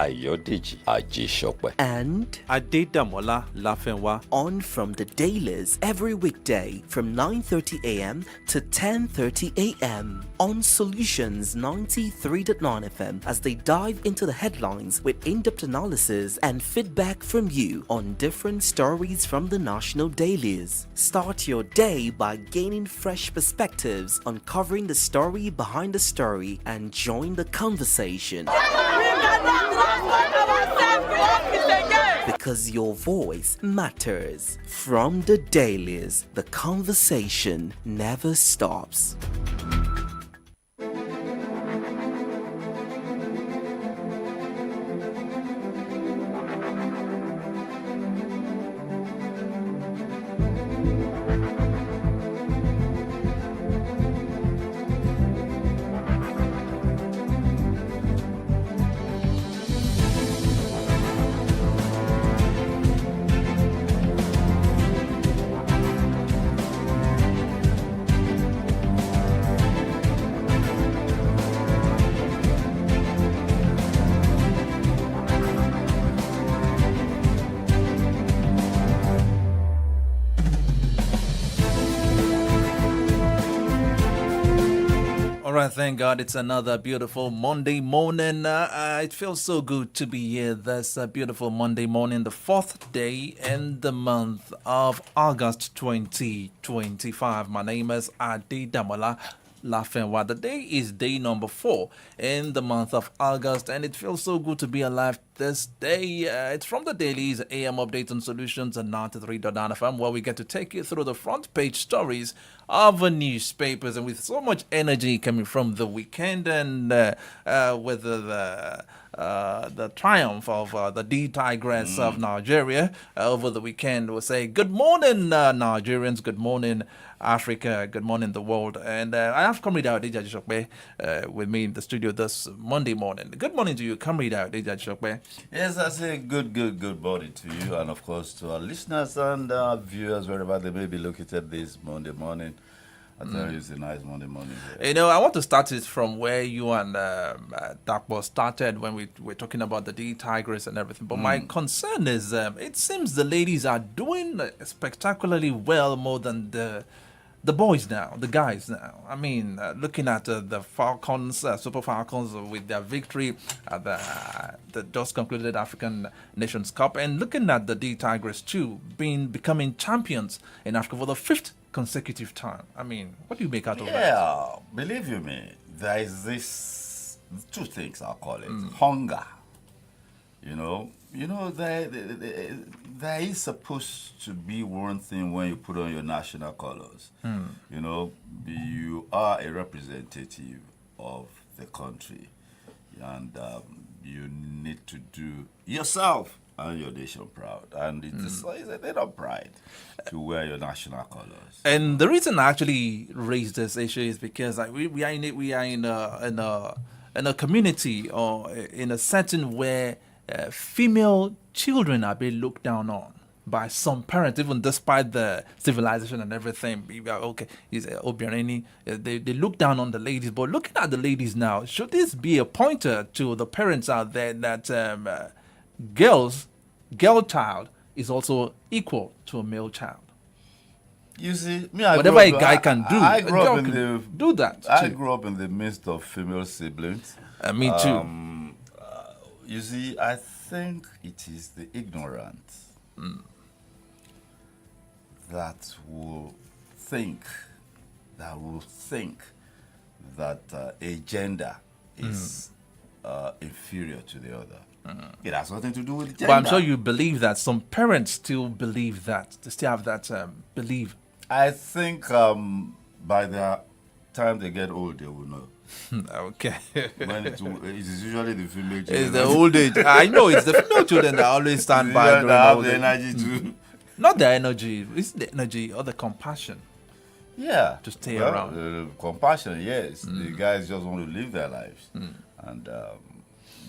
Ayodeji Ajisope. And Adedamola Lafenwa. on from the Dailies every weekday from 9:30 a.m. to 10:30 a.m. on Solutions 93.9 FM as they dive into the headlines with in-depth analysis and feedback from you on different stories from the national dailies. Start your day by gaining fresh perspectives, uncovering the story behind the story, and join the conversation. Because your voice matters. From the Dailies, the conversation never stops. All right, thank God it's another beautiful Monday morning. It feels so good to be here this beautiful Monday morning, the fourth day in the month of August 2025. My name is Adedamola Lafenwa. The day is day number 4 in the month of August, and it feels so good to be alive this day. It's from the Dailies AM Updates and Solutions and 93.9 FM, where we get to take you through the front page stories of the newspapers, and with so much energy coming from the weekend, and with the triumph of the D Tigress of Nigeria over the weekend, we'll say good morning, Nigerians, good morning, Africa, good morning, the world. And I have Comrade Ayodeji Ajisope with me in the studio this Monday morning. Good morning to you, Comrade Ayodeji Ajisope. Yes, I say good morning to you, and of course to our listeners and viewers wherever they may be located this Monday morning. I tell you, it's a nice Monday morning here. You know, I want to start it from where you and Dakbo started when we were talking about the D Tigress and everything. But my concern is it seems the ladies are doing spectacularly well more than the boys now, the guys now. I mean, looking at the Falcons, Super Falcons, with their victory at the just concluded African Nations Cup, and looking at the D Tigress too, becoming champions in Africa for the 5th consecutive time. I mean, what do you make out of that? Yeah, believe you me, there is this 2 things I'll call it. Hunger. You know, there is supposed to be one thing when you put on your national colors. You know, you are a representative of the country, and you need to do yourself and your nation proud, and it's a bit of pride to wear your national colors. And the reason I actually raised this issue is because we are in a community or in a setting where female children are being looked down on by some parents, even despite the civilization and everything. Okay, he's Obianeni. They look down on the ladies, but looking at the ladies now, should this be a pointer to the parents out there that girl child is also equal to a male child? You see, Whatever a guy can do, I a grew girl up in can do that I too. grew up in the midst of female siblings. Me too. You see, I think it is the ignorant that will think that a gender is inferior to the other. It has nothing to do with gender. But I'm sure you believe that. Some parents still believe that. They still have that belief. I think by the time they get old, they will know. Okay. When it is usually the female children. It's the old age. I know it's the female children that always stand by. They have the energy to. Not the energy. It's the energy or the compassion. Yeah. To stay around. Compassion, yes. The guys just want to live their lives. And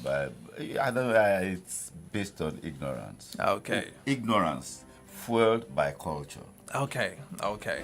but I don't know, it's based on ignorance. Okay. Ignorance fueled by culture. Okay, okay.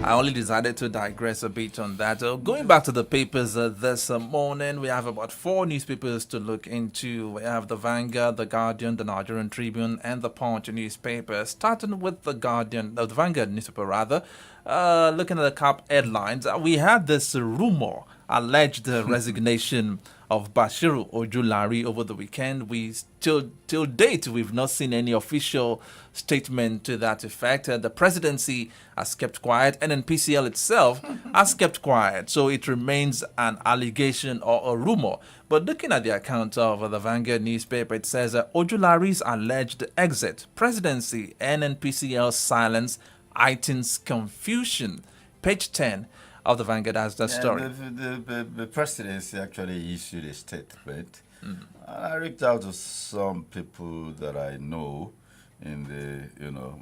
I only decided to digress a bit on that. Going back to the papers this morning, we have about 4 newspapers to look into. We have the Vanguard, the Guardian, the Nigerian Tribune, and the Punch newspaper. Starting with the Guardian, the Vanguard newspaper rather. Looking at the cap headlines, we had this rumor, alleged resignation of Bashiru Ojulari over the weekend. We till date we've not seen any official statement to that effect. The presidency has kept quiet, and NPCL itself has kept quiet. So it remains an allegation or a rumor. But looking at the account of the Vanguard newspaper, it says Ojulari's alleged exit, presidency, and NPCL silence heightens confusion. Page 10 of the Vanguard has that story. The presidency actually issued a statement. I reached out to some people that I know in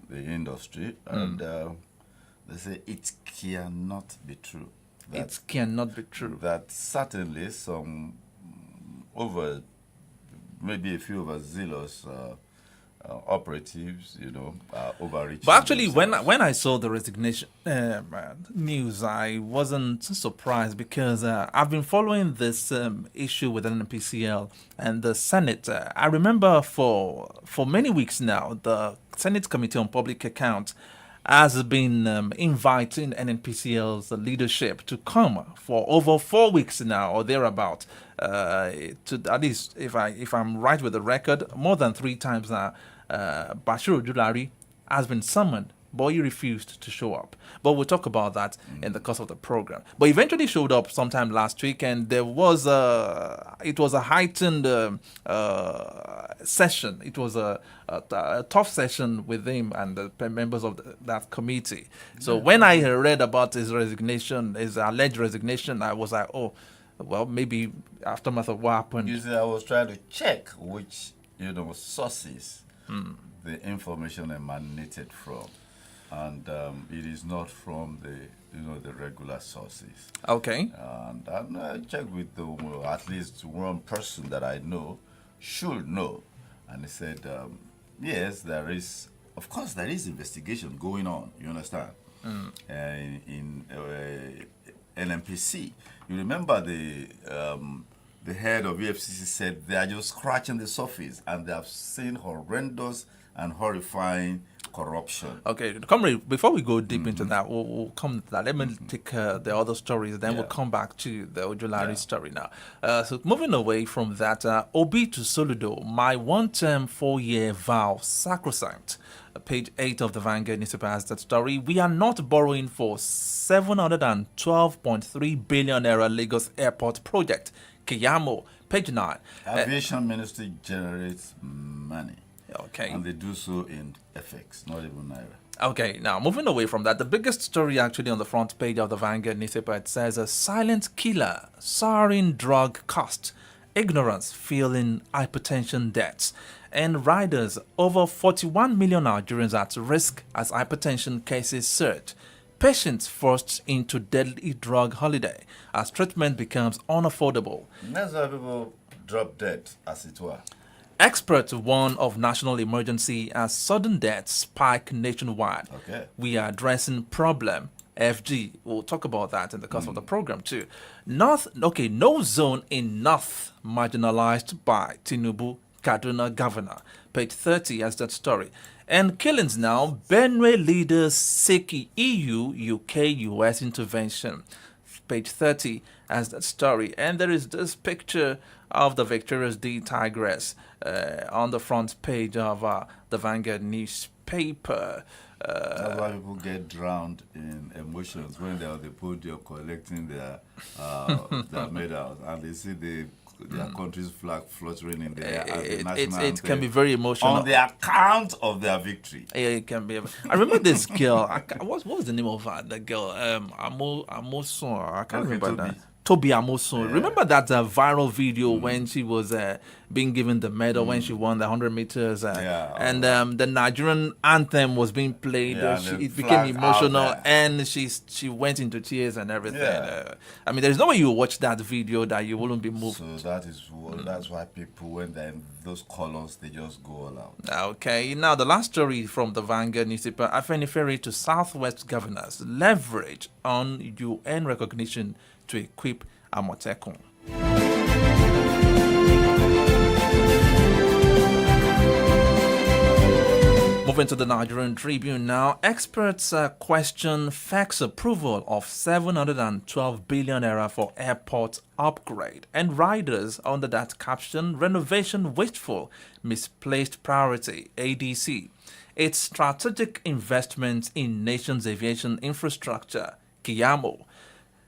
the industry, and they say it cannot be true. It cannot be true. That certainly some maybe a few overzealous operatives, are overreaching. But actually, themselves. when I saw the resignation news, I wasn't surprised because I've been following this issue with NPCL and the Senate. I remember for many weeks now, the Senate Committee on Public Accounts has been inviting NNPCL's leadership to come for over 4 weeks now or thereabout. To at least, if I'm right with the record, more than 3 times now, Bashiru Ojulari has been summoned, but he refused to show up. But we'll talk about that in the course of the program. But eventually showed up sometime last week, and it was a heightened session. It was a tough session with him and the members of that committee. So when I read about his resignation, his alleged resignation, I was like, oh, well, maybe aftermath of what happened. You see, I was trying to check which sources the information emanated from, and it is not from the regular sources. Okay. And I checked with at least one person that I know should know, and he said, yes, there is. Of course, there is investigation going on. You understand? In NMPC, you remember the head of EFCC said they are just scratching the surface and they have seen horrendous and horrifying corruption. Okay, comrade, before we go deep into that, we'll come to that. Let me take the other stories, then we'll come back to the Ojulari story now. So moving away from that, Obi to Soludo, my one-term 4-year vow sacrosanct. Page 8 of the Vanguard newspaper has that story. We are not borrowing for 712.3 billion naira Lagos Airport project. Kiyamo, page 9. Aviation Ministry generates money. Okay. And they do so in FX, not even Naira. Okay, now moving away from that, the biggest story actually on the front page of the Vanguard newspaper, it says a silent killer, soaring drug cost, ignorance fueling hypertension deaths, and riders over 41 million Nigerians at risk as hypertension cases surge. Patients forced into deadly drug holiday as treatment becomes unaffordable. That's why people drop dead, as it were. Experts warn of national emergency as sudden deaths spike nationwide. Okay. We are addressing problem. FG. We'll talk about that in the course of the program too. No zone in North marginalized by Tinubu, Kaduna governor. Page 30 has that story. And killings now. Benue leaders seek EU, UK, US intervention. Page 30 has that story. And there is this picture of the Victorious D Tigress on the front page of the Vanguard newspaper. That's why people get drowned in emotions when they're on the podium collecting their medals and they see their country's flag fluttering in the air as the national it can be very emotional. On the account of their victory. It can be. I remember this girl. What was the name of her? The girl, Amoson. I can't remember that. Toby Amoson. Yeah. Remember that viral video when she was being given the medal when she won the 100 meters. And right. the Nigerian anthem was being played. Yeah, and the It became flag out emotional, there. and she went into tears and everything. Yeah. I mean, there's no way you watch that video that you wouldn't be moved. So that's why people, when they're in those colors, they just go all out. Okay, now the last story from the Vanguard newspaper: Afenifere to Southwest governors leverage on UN recognition to equip Amotekun. Moving to the Nigerian Tribune now, experts question FEC's approval of 712 billion naira for airport upgrade, and riders under that caption, renovation wasteful, misplaced priority, ADC. Its strategic investment in nation's aviation infrastructure, Kiyamo,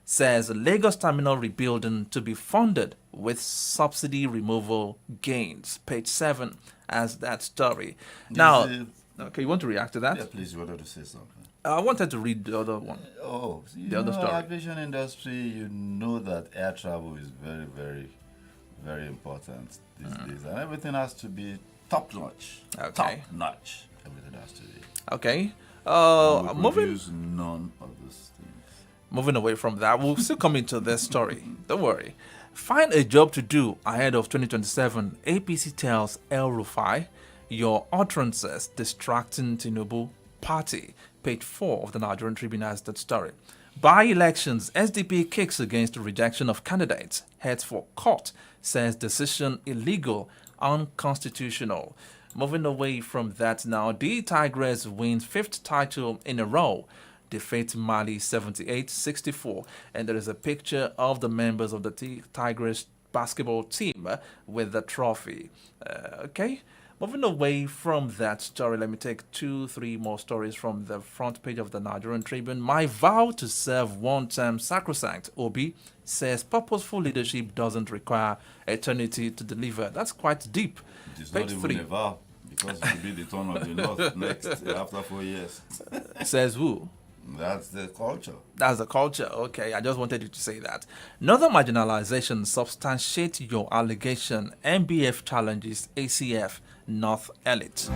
says Lagos terminal rebuilding to be funded with subsidy removal gains. Page 7 as that story. Now, okay, you want to react to that? Yeah, please, you wanted to say something. I wanted to read the other one. Oh, The other story. aviation industry, you know that air travel is very, very, very important these days. And everything has to be top-notch. Okay. Top-notch. Everything has to be. Okay. We Moving produce none of those things. Moving away from that, we'll still come into this story. Don't worry. Find a job to do ahead of 2027. APC tells El Rufai, your utterances distracting Tinubu party. Page 4 of the Nigerian Tribune has that story. By elections, SDP kicks against the rejection of candidates. Heads for court, says decision illegal, unconstitutional. Moving away from that now, the Tigress wins 5th title in a row. Defeat Mali 78-64, and there is a picture of the members of the Tigress basketball team with the trophy. Okay, moving away from that story, let me take 2-3 more stories from the front page of the Nigerian Tribune. My vow to serve one term sacrosanct. Obi says purposeful leadership doesn't require eternity to deliver. That's quite deep. It's Page not 3 even a vow, because it will be the turn of the North next after 4 years. says who? That's the culture. That's the culture. Okay, I just wanted you to say that. Northern marginalization substantiate your allegation. MBF challenges ACF North elite.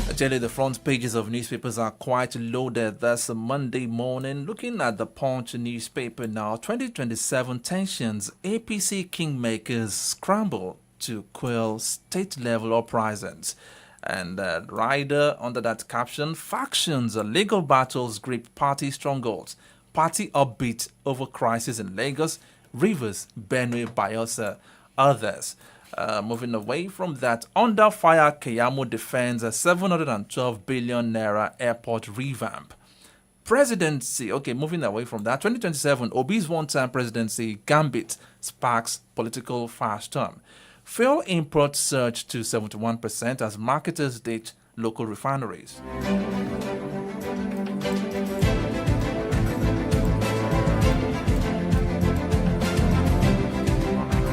I tell you, the front pages of newspapers are quite loaded. That's a Monday morning. Looking at the Punch newspaper now, 2027 tensions, APC kingmakers scramble to quell state-level uprisings. And rider under that caption, factions, legal battles grip party strongholds. Party upbeat over crisis in Lagos, Rivers, Benue, Bayelsa, others. Moving away from that, under fire, Keyamo defends a 712 billion naira airport revamp. Presidency, okay, moving away from that, 2027, Obi's one-time presidency gambit sparks political firestorm. Fuel imports surge to 71% as marketers ditch local refineries.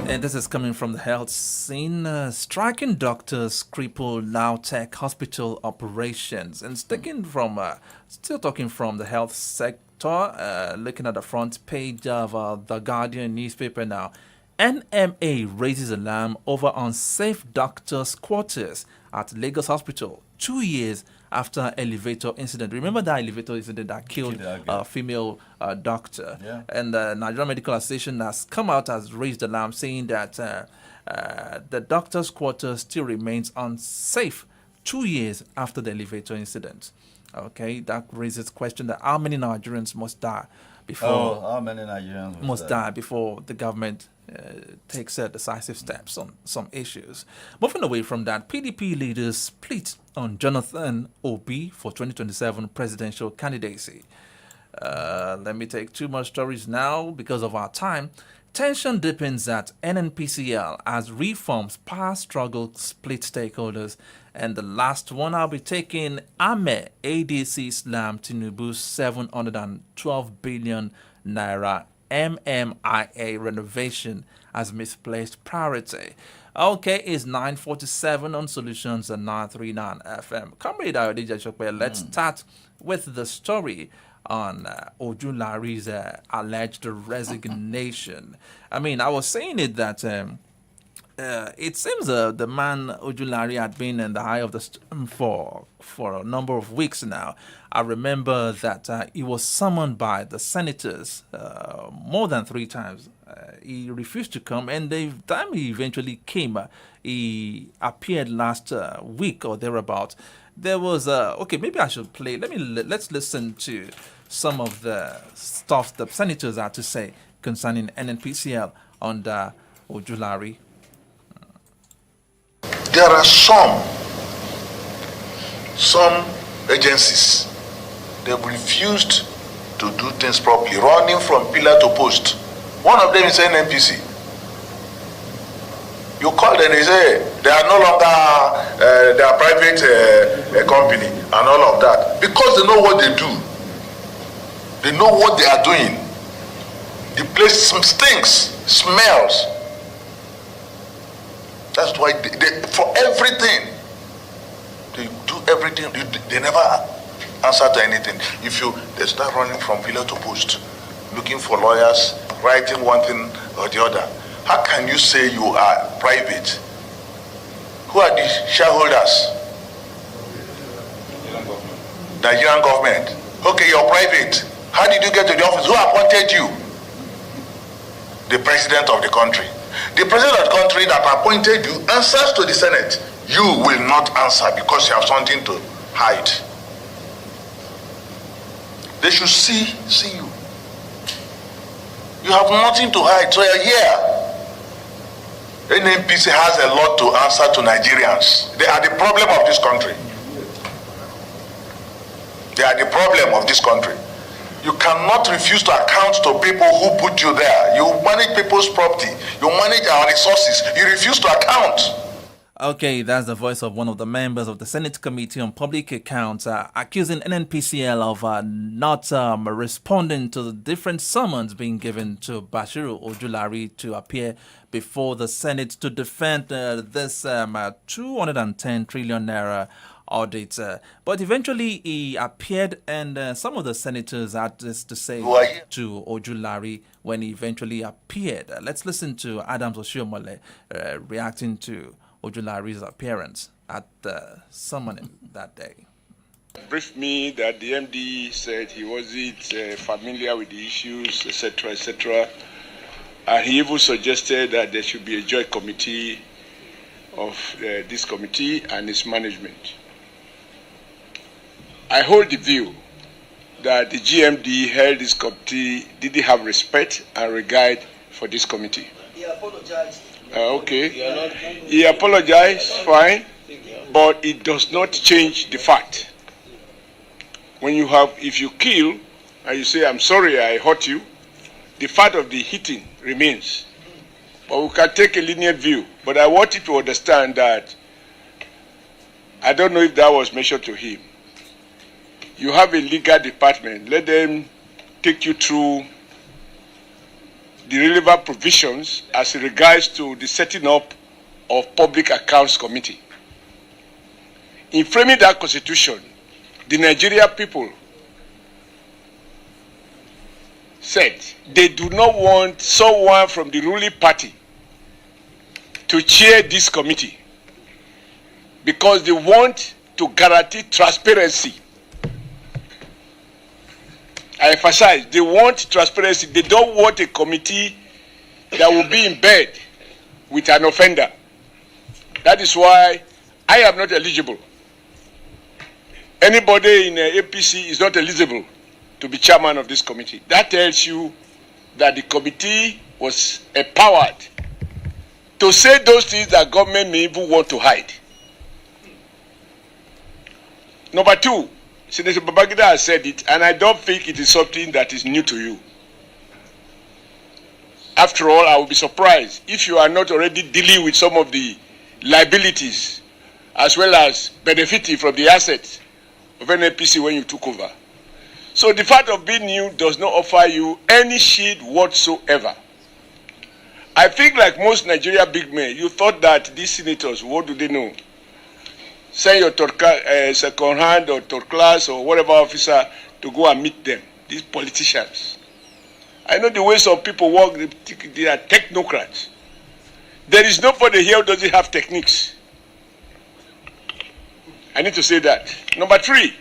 And this is coming from the health scene. Striking doctors cripple Lautech hospital operations. And still talking from the health sector, looking at the front page of the Guardian newspaper now. NMA raises alarm over unsafe doctors' quarters at Lagos Hospital 2 years after elevator incident. Remember that elevator incident that killed a female doctor? Yeah. And the Nigerian Medical Association has come out, has raised alarm, saying that the doctor's quarters still remains unsafe 2 years after the elevator incident. Okay, that raises question that how many Nigerians must die before how many Nigerians must die before the government takes decisive steps on some issues. Moving away from that, PDP leaders split on Jonathan Obi for 2027 presidential candidacy. Let me take 2 more stories now because of our time. Tension deepens at NNPCL as reforms power struggle split stakeholders. And the last one I'll be taking, AME ADC slam Tinubu's 712 billion naira MMIA renovation as misplaced priority. Okay, it's 9:47 on Solutions and 939 FM. Comrade Ayodija Shokwe, let's start with the story on Ojulari's alleged resignation. I mean, I was saying it that it seems the man Ojulari had been in the eye of the storm for a number of weeks now. I remember that he was summoned by the senators more than 3 times. He refused to come, and the time he eventually came, he appeared last week or thereabout. There was okay. Maybe I should play. Let's listen to some of the stuff the senators had to say concerning NNPCL under Ojulari. There are some agencies, they've refused to do things properly, running from pillar to post. One of them is NNPC. You call them, they say they are no longer they are private company and all of that, because they know what they do. They know what they are doing. The place stinks, smells. That's why they for everything, they do everything. They never answer to anything. If they start running from pillar to post, looking for lawyers, writing one thing or the other. How can you say you are private? Who are the shareholders? Nigerian government. Okay, you're private. How did you get to the office? Who appointed you? The president of the country. The president of the country that appointed you answers to the Senate. You will not answer because you have something to hide. They should see you. You have nothing to hide, so you're here. NNPC has a lot to answer to Nigerians. They are the problem of this country. They are the problem of this country. You cannot refuse to account to people who put you there. You manage people's property. You manage our resources. You refuse to account. Okay, that's the voice of one of the members of the Senate Committee on Public Accounts accusing NNPCL of not responding to the different summons being given to Bashiru Ojulari to appear before the Senate to defend this 210 trillion naira audit. But eventually he appeared, and some of the senators had this to say to Ojulari when he eventually appeared. Let's listen to Adams Oshiomhole reacting to Ojulari's appearance at the summoning that day. Briefed me that the MD said he wasn't familiar with the issues, etc., etc. And he even suggested that there should be a joint committee of this committee and its management. I hold the view that the GMD held this committee didn't have respect and regard for this committee. He apologized. Okay. He apologized, fine, but it does not change the fact. When you have, if you kill and you say, I'm sorry I hurt you, the fact of the hitting remains. But we can take a lenient view. But I want you to understand that I don't know if that was mentioned to him. You have a legal department. Let them take you through the relevant provisions as regards to the setting up of Public Accounts Committee. In framing that constitution, the Nigerian people said they do not want someone from the ruling party to chair this committee because they want to guarantee transparency. I emphasize, they want transparency. They don't want a committee that will be in bed with an offender. That is why I am not eligible. Anybody in APC is not eligible to be chairman of this committee. That tells you that the committee was empowered to say those things that government may even want to hide. Number two, Senator Babangida has said it, and I don't think it is something that is new to you. After all, I will be surprised if you are not already dealing with some of the liabilities as well as benefiting from the assets of NNPC when you took over. So the fact of being new does not offer you any shield whatsoever. I think like most Nigeria big men, you thought that these senators, what do they know? Send your second hand or third class or whatever officer to go and meet them, these politicians. I know the way some people work, they are technocrats. There is nobody here who doesn't have techniques. I need to say that. Number 3,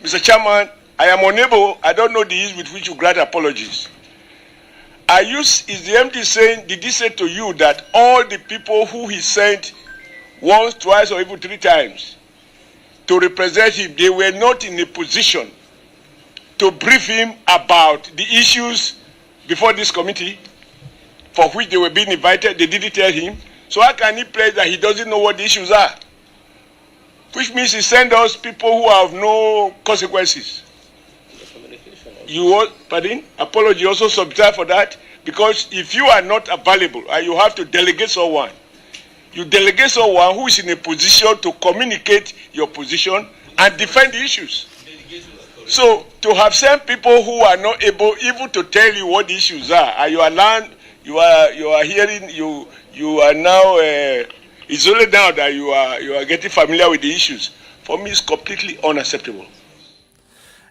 Mr. Chairman, I am unable, I don't know the ease with which you grant apologies. Is the MD saying, did he say to you that all the people who he sent once, twice, or even 3 times to represent him, they were not in a position to brief him about the issues before this committee for which they were being invited? They didn't tell him. So how can he pledge that he doesn't know what the issues are? Which means he sent us people who have no consequences. Pardon? Apology also subscribe for that, because if you are not available and you have to delegate someone, you delegate someone who is in a position to communicate your position and defend the issues. So to have sent people who are not able even to tell you what the issues are, and you are hearing, you are now, it's only now that you are getting familiar with the issues. For me, it's completely unacceptable.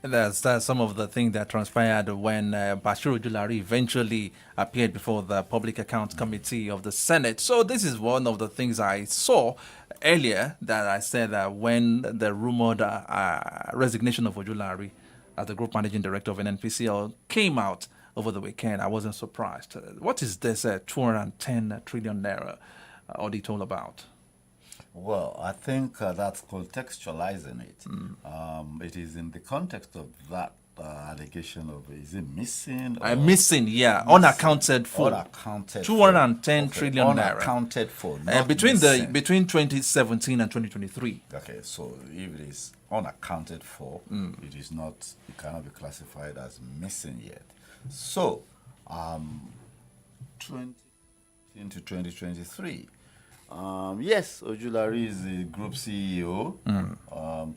And that's some of the things that transpired when Bashir Ojulari eventually appeared before the Public Accounts Committee of the Senate. So this is one of the things I saw earlier, that I said that when the rumored resignation of Ojulari as the Group Managing Director of NNPCL came out over the weekend, I wasn't surprised. What is this 210 trillion naira audit all about? Well, I think that's contextualizing it. It is in the context of that allegation of, is it missing? Missing, yeah. Unaccounted for. Unaccounted 210 trillion naira. Unaccounted for. Between 2017 and 2023. Okay, so if it is unaccounted for, it is not, it cannot be classified as missing yet. So, 20 into 2023. Yes, Ojulari is the group CEO.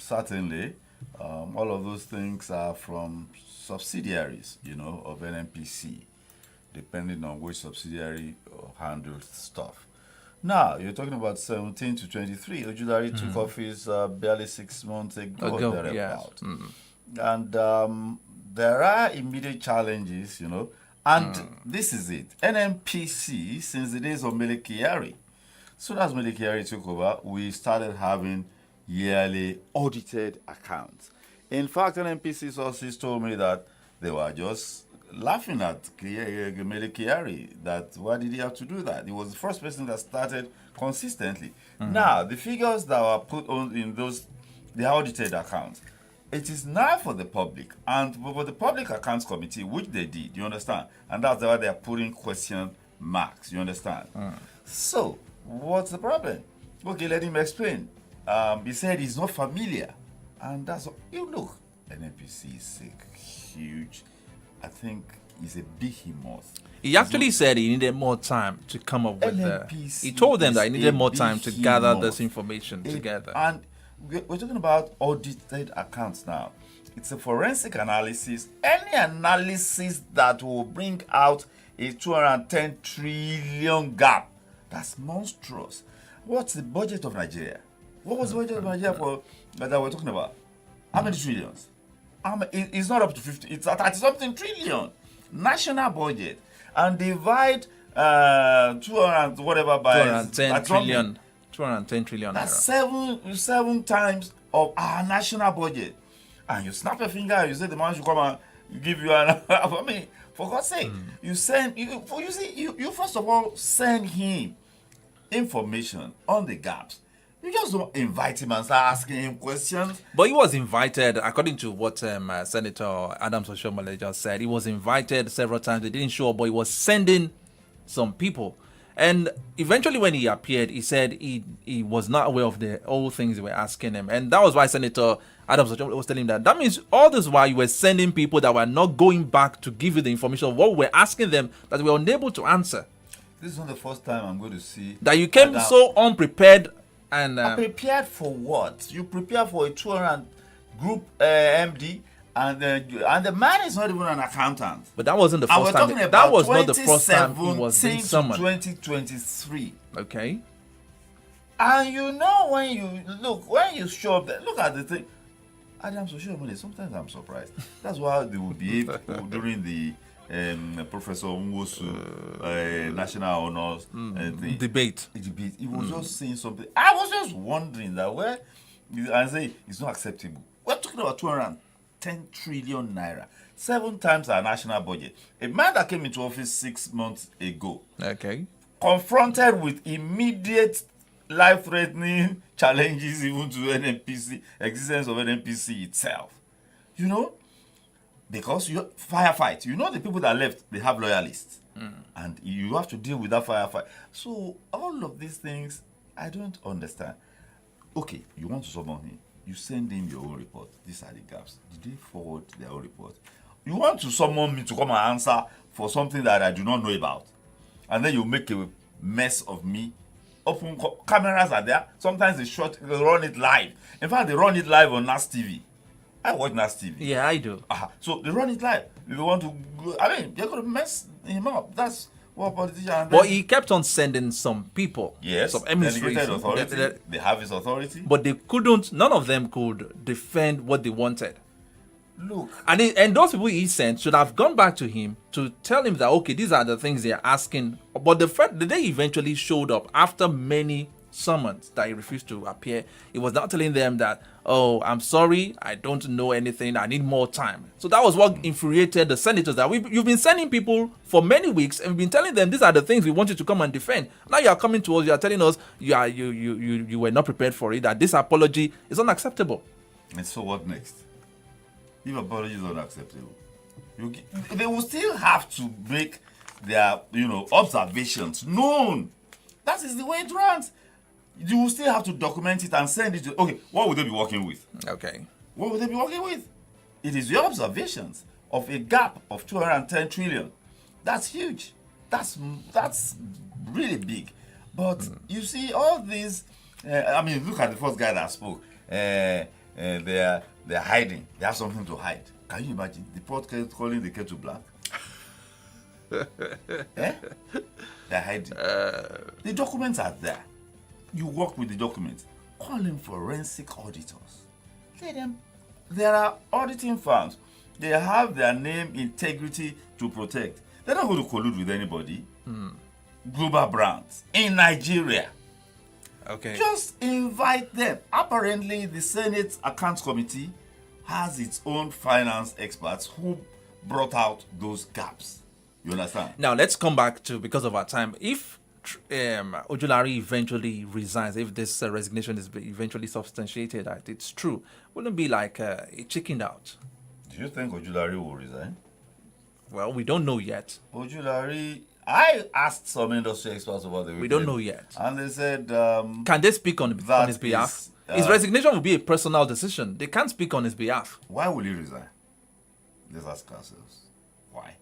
Certainly, all of those things are from subsidiaries, of NNPC, depending on which subsidiary handles stuff. Now, you're talking about 17 to 23. Ojulari took office barely 6 months ago, thereabout. Yes. And there are immediate challenges, and this is it. NNPC, since the days of Mele Kyari, soon as Mele Kyari took over, we started having yearly audited accounts. In fact, NNPC sources told me that they were just laughing at Mele Kyari, that why did he have to do that? He was the first person that started consistently. Now, the figures that were put on in the audited accounts, it is now for the public, and for the Public Accounts Committee, which they did, you understand? And that's why they are putting question marks, you understand? So, what's the problem? Okay, let him explain. He said he's not familiar. And that's what, look, NNPC is huge. I think he's a behemoth. He actually said he needed more time to come up with NNPC he told them that he needed more time to gather behemoth. this information together. And we're talking about audited accounts now. It's a forensic analysis. Any analysis that will bring out a 210 trillion gap, that's monstrous. What's the budget of Nigeria? What was the budget of Nigeria for that we're talking about? How many trillions? It's not up to 50. It's at 30-something trillion. National budget. And divide 200 whatever by 210 trillion. 210 trillion. That's seven times of our national budget. And you snap your finger and you say the man should come and give you an. I mean, for God's sake, you first of all send him information on the gaps. You just don't invite him and start asking him questions. But he was invited, according to what Senator Adams Oshomole just said, he was invited several times. They didn't show up, but he was sending some people. And eventually when he appeared, he said he was not aware of the old things they were asking him. And that was why Senator Adams Oshomole was telling him that. That means all this while you were sending people that were not going back to give you the information of what we were asking them that we were unable to answer. This is not the first time I'm going to see that you came so unprepared. And prepared for what? You prepare for a 200 group MD, and the man is not even an accountant. But that wasn't the first time. That was not the first time he was being summoned. 2023. Adams Oshiomhole, sometimes I'm surprised. That's why they will behave during the Professor Nwosu National Honors thing. Debate. Debate. He was just saying something. I was just wondering that where I say it's not acceptable. We're talking about 210 trillion naira, 7 times our national budget. A man that came into office 6 months ago, Okay. confronted with immediate life-threatening challenges even to NNPC, existence of NNPC itself. You know, because you firefight. You know the people that left, they have loyalists. And you have to deal with that firefight. So all of these things, I don't understand. Okay, you want to summon him. You send in your own report. These are the gaps. Did they forward their own report? You want to summon me to come and answer for something that I do not know about. And then you make a mess of me. Open cameras are there. Sometimes they run it live. In fact, they run it live on NAS TV. I watch NAS TV. Yeah, I do. So they run it live. If you want to go, I mean, they're going to mess him up. That's what politicians. But he kept on sending some people. Yes, some emissaries. delegated authority. They have his authority. But they couldn't, none of them could defend what they wanted. Look. And those people he sent should have gone back to him to tell him that, okay, these are the things they're asking. But the day he eventually showed up, after many summons that he refused to appear, he was now telling them that, oh, I'm sorry, I don't know anything, I need more time. So that was what infuriated the senators, that you've been sending people for many weeks and we've been telling them these are the things we want you to come and defend. Now you are coming to us, you are telling us you were not prepared for it, that this apology is unacceptable. And so what next? If apology is unacceptable, they will still have to make their observations known. That is the way it runs. You will still have to document it and send it to. Okay, what would they be working with? Okay. What would they be working with? It is your observations of a gap of 210 trillion. That's huge. That's really big. But you see, all these. Look at the first guy that spoke. They're hiding. They have something to hide. Can you imagine the podcast calling the kettle black? They're hiding. The documents are there. You work with the documents. Call them forensic auditors. There are auditing firms. They have their name integrity to protect. They're not going to collude with anybody. Global brands in Nigeria. Okay. Just invite them. Apparently, the Senate Accounts Committee has its own finance experts who brought out those gaps. You understand? Now, let's come back to, because of our time, if Ojulari eventually resigns, if this resignation is eventually substantiated, that it's true, wouldn't it be like a chicken out? Do you think Ojulari will resign? Well, we don't know yet. Ojulari, I asked some industry experts about the weekend. We don't know yet. And they said... can they speak on his behalf? His resignation will be a personal decision. They can't speak on his behalf. Why will he resign? Let's ask ourselves. Why?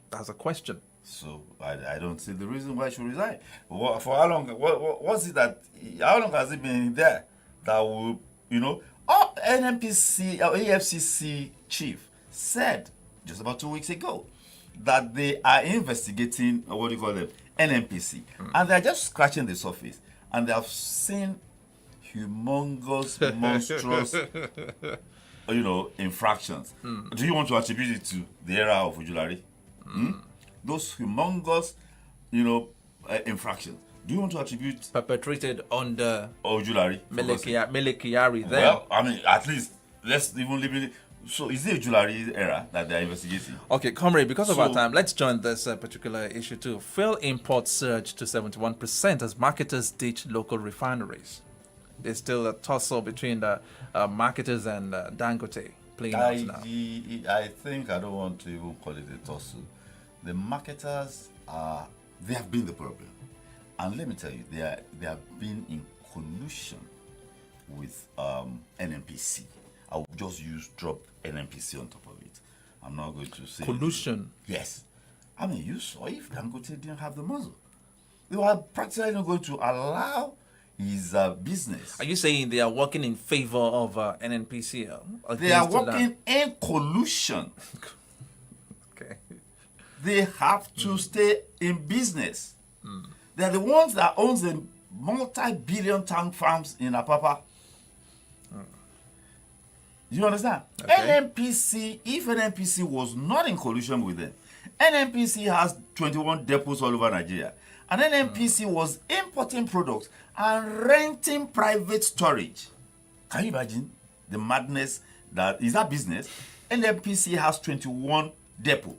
That's a question. So I don't see the reason why he should resign. For how long? What's it that? How long has he been there? That will, NNPC or AFCC chief said just about 2 weeks ago that they are investigating NNPC, and they are just scratching the surface, and they have seen humongous, monstrous, infractions. Do you want to attribute it to the era of Ojulari? Those humongous, infractions. Do you want to attribute perpetrated on the Ojulari? Mele Kyari there? Well, at least let's even leave it. So is it Ojulari era that they're investigating? Okay, comrade, because of our time, let's join this particular issue too. Fuel imports surged to 71% as marketers ditch local refineries. There's still a tussle between the marketers and Dangote playing out now. I think I don't want to even call it a tussle. The marketers they have been the problem. And let me tell you, they have been in collusion with NNPC. I'll just drop NNPC on top of it. I'm not going to say collusion. Yes. You saw if Dangote didn't have the muscle. They were practically not going to allow his business. Are you saying they are working in favor of NNPC? They are working in collusion. Okay. They have to stay in business. They're the ones that owns the multi-billion tank farms in Apapa. You understand? Okay. NNPC, if NNPC was not in collusion with them, NNPC has 21 depots all over Nigeria. And NNPC was importing products and renting private storage. Can you imagine the madness that is that business? NNPC has 21 depots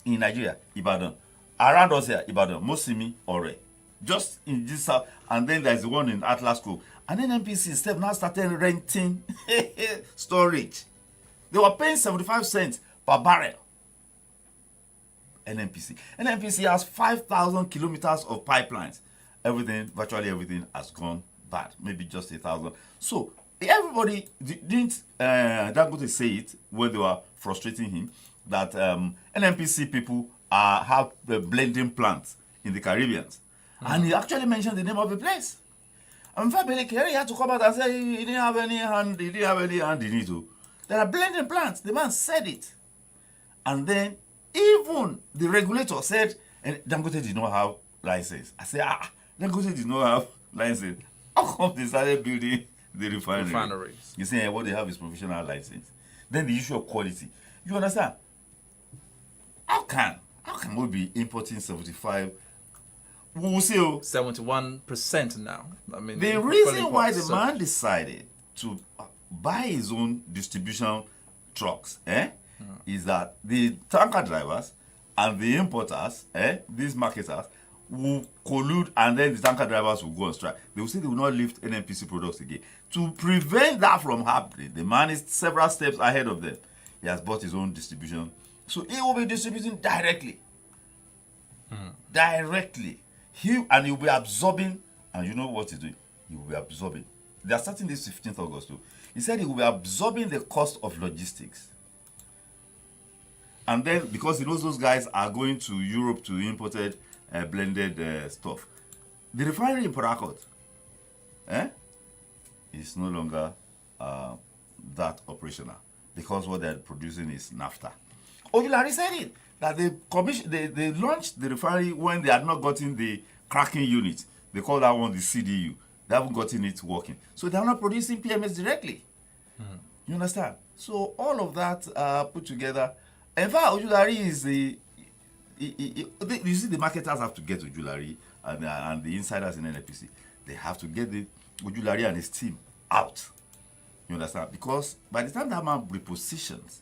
in Nigeria, Ibadan. Around us here, Ibadan, Mosimi, Ore. Just in this south. And then there's the one in Atlas School. And NNPC itself now started renting storage. They were paying 75 cents per barrel. NNPC has 5,000 kilometers of pipelines. Virtually everything has gone bad. Maybe just 1,000. So everybody didn't Dangote say it when they were frustrating him that NNPC people have blending plants in the Caribbean. And he actually mentioned the name of the place. And Fabele Kerry had to come out and say he didn't have any hand in it. There are blending plants. The man said it. And then even the regulator said Dangote did not have license. I said, Dangote did not have license. How come they started building the refineries? You say what they have is professional license. Then the issue of quality. You understand? How can we be importing 75? We will see 71% now. I mean, the reason why the man decided to buy his own distribution trucks, is that the tanker drivers and the importers, these marketers, will collude, and then the tanker drivers will go on strike. They will say they will not lift NNPC products again. To prevent that from happening, the man is several steps ahead of them. He has bought his own distribution. So he will be distributing directly. Directly. He will be absorbing, and you know what he's doing? He will be absorbing. They are starting this 15th August too. He said he will be absorbing the cost of logistics. And then, because he knows those guys are going to Europe to imported blended stuff, the refinery in Port Harcourt is no longer that operational, because what they're producing is naphtha. Ojulari said it, that they launched the refinery when they had not gotten the cracking unit. They call that one the CDU. They haven't gotten it working. So they're not producing PMS directly. You understand? So all of that put together. In fact, Ojulari is you see, the marketers have to get Ojulari and the insiders in NNPC. They have to get the Ojulari and his team out. You understand? Because by the time that man repositions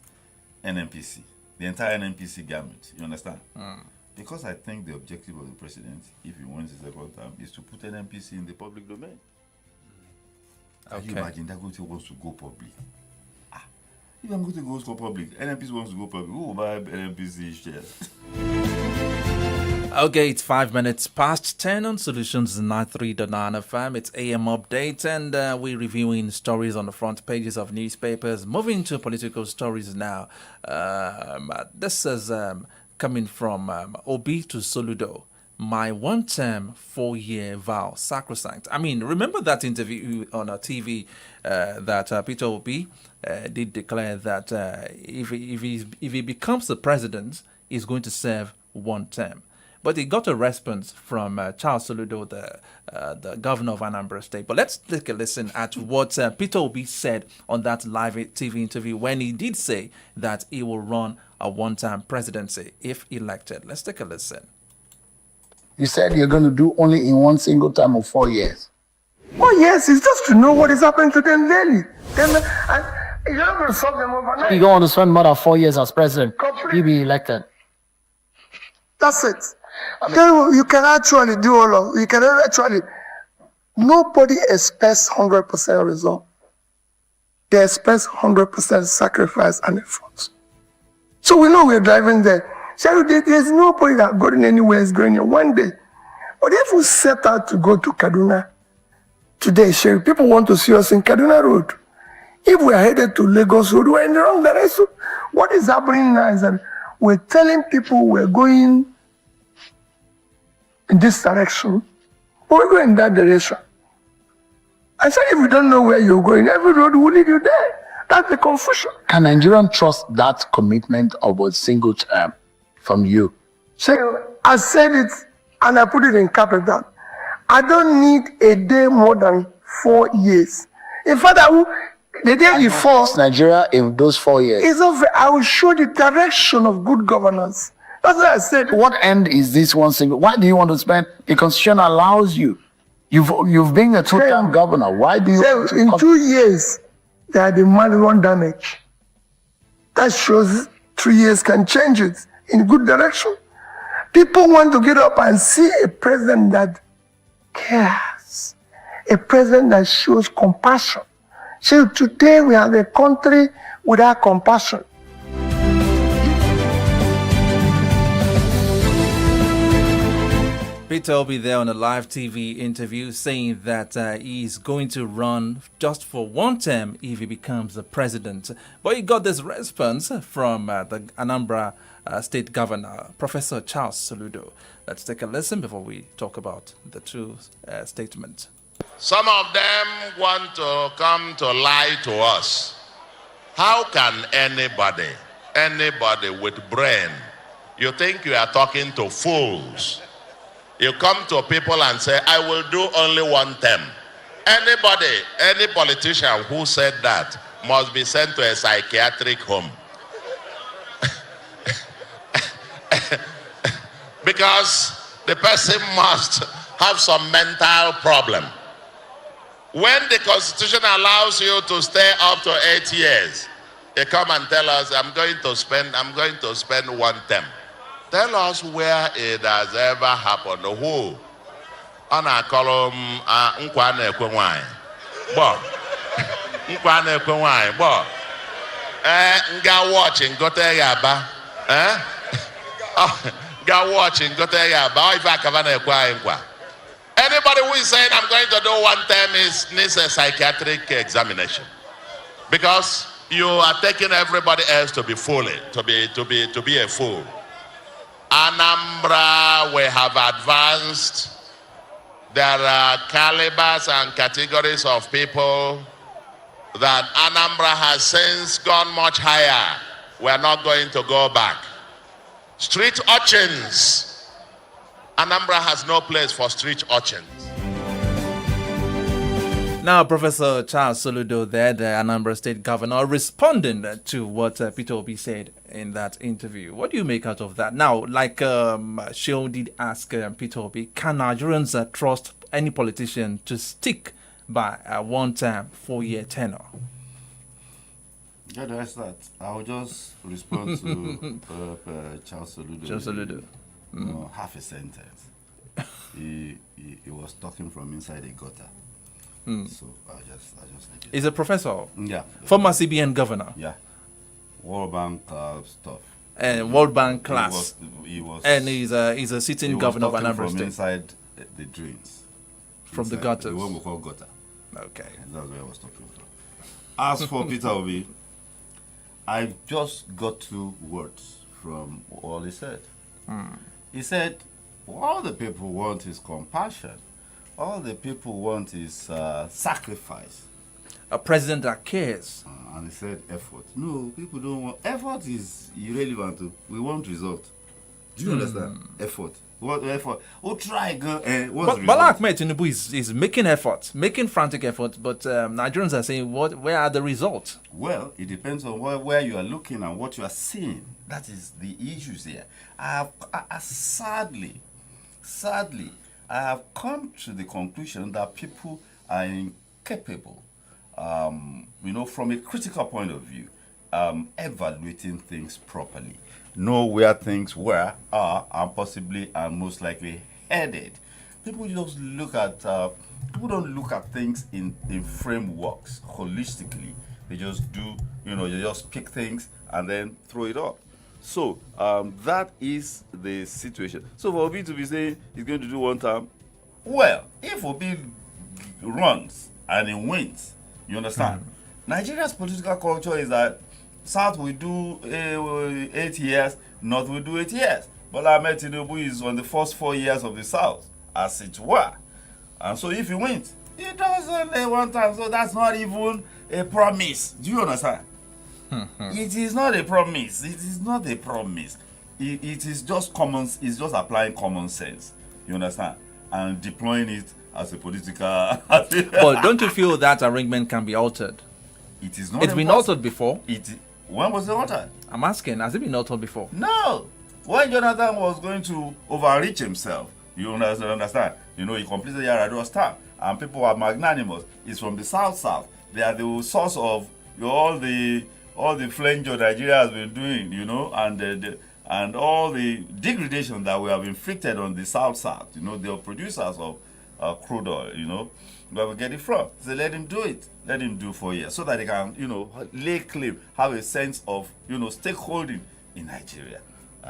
NNPC, the entire NNPC gamut, you understand? Because I think the objective of the president, if he wins the second term, is to put NNPC in the public domain. Can you imagine that Dangote wants to go public? If Dangote goes for public, NNPC wants to go public, who will buy NNPC shares? Okay, it's 5 minutes past 10 on Solutions 93.9 FM. It's AM Update, and we're reviewing stories on the front pages of newspapers. Moving to political stories now. This is coming from Obi to Soludo. My one-term, 4-year vow, sacrosanct. I mean, remember that interview on TV that Peter Obi did declare that if he becomes the president, he's going to serve one term. But he got a response from Charles Soludo, the governor of Anambra State. But let's take a listen at what Peter Obi said on that live TV interview when he did say that he will run a one-time presidency if elected. Let's take a listen. You said you're going to do only in one single term of 4 years. Oh, yes, it's just to know what is happening to them daily. You're not going to solve them overnight. You don't want to spend more than 4 years as president. You be elected. That's it. You can actually do all of you can actually. Nobody expects 100% result. They expect 100% sacrifice and effort. So we know we're driving there. So there's nobody that gotten anywhere is going here one day. But if we set out to go to Kaduna today, Sherry, people want to see us in Kaduna Road. If we're headed to Lagos Road, we're in the wrong direction. What is happening now is that we're telling people we're going in this direction, but we're going in that direction. I said, if you don't know where you're going, every road will lead you there. That's the confusion. Can Nigerians trust that commitment of a single term from you? So I said it and I put it in capital. I don't need a day more than 4 years. In fact, The day before, Nigeria in those 4 years. it's over. I will show the direction of good governance. That's what I said. What end is this one single? Why do you want to spend? The constitution allows you. You've been a two-term governor. Why do you? So in 2 years, there had been one damage. That shows 3 years can change it in good direction. People want to get up and see a president that cares, a president that shows compassion. So today we have a country without compassion. Peter will be there on a live TV interview saying that he's going to run just for one term if he becomes the president. But he got this response from the Anambra State Governor, Professor Charles Soludo. Let's take a listen before we talk about the two statements. Some of them want to come to lie to us. How can anybody with brain, you think you are talking to fools? You come to people and say, I will do only one term. Anybody, any politician who said that must be sent to a psychiatric home. Because the person must have some mental problem. When the Constitution allows you to stay up to 8 years, you come and tell us, I'm going to spend one term. Tell us where it has ever happened. Who? On a column, Nkwane Kwenwai. Bo. Nkwane Kwenwai. Bo. Nga watching, go to Yaba. Ga watching, go to Yaba. If I can anybody who is saying I'm going to do one term needs a psychiatric examination. Because you are taking everybody else to be fooling, to be a fool. Anambra, we have advanced. There are calibers and categories of people that Anambra has since gone much higher. We are not going to go back. Street urchins. Anambra has no place for street urchins. Now, Professor Charles Soludo there, the Anambra State Governor, responding to what Peter Obi said in that interview. What do you make out of that? Now, like Sheol did ask Peter Obi, can Nigerians trust any politician to stick by a one-term 4-year tenure? Yeah, that's that. I'll just respond to Charles Soludo. Charles Soludo. Half a sentence. He was talking from inside a gutter. So I just leave it. He's a professor. Yeah. Former CBN governor. Yeah. World Bank stuff. And World Bank class. He was and he's a sitting governor of Anambra from State. Inside the drains. From inside the gutters. The one we call gutter. Okay. And that's where I was talking from. As for Peter Obi, I just got 2 words from all he said. He said, all the people want is compassion. All the people want is sacrifice. A president that cares. And he said effort. No, people don't want. Effort is irrelevant. We want result. Do you understand? Effort. What effort? Oh, try go. What's the result? Bala Ahmed Tinubu is making efforts, making frantic efforts, but Nigerians are saying, where are the results? Well, it depends on where you are looking and what you are seeing. That is the issues here. Sadly, I have come to the conclusion that people are incapable, from a critical point of view, evaluating things properly, know where things are and possibly and most likely headed. People just look at, people don't look at things in frameworks holistically. They just do, they just pick things and then throw it up. So that is the situation. So for Obi to be saying he's going to do one term, well, if Obi runs and he wins, you understand? Nigeria's political culture is that South will do 8 years, North will do 8 years. But Ahmed Tinubu is on the first 4 years of the South, as it were. And so if he wins, he does only one time. So that's not even a promise. Do you understand? It is not a promise. It is not a promise. It is just common. It's just applying common sense. You understand? And deploying it as a political. But don't you feel that arrangement can be altered? It is not It's been impossible. altered before. When was it altered? I'm asking, has it been altered before? No. When Jonathan was going to overreach himself, you understand? You know, he completed Yaradua's term, and people were magnanimous. He's from the South. They are the source of all the flenjo Nigeria has been doing, you know, and all the degradation that we have inflicted on the South. You know, the producers of crude oil, you know, where we get it from. So let him do it. Let him do 4 years so that they can, you know, lay claim, have a sense of, you know, stakeholding in Nigeria.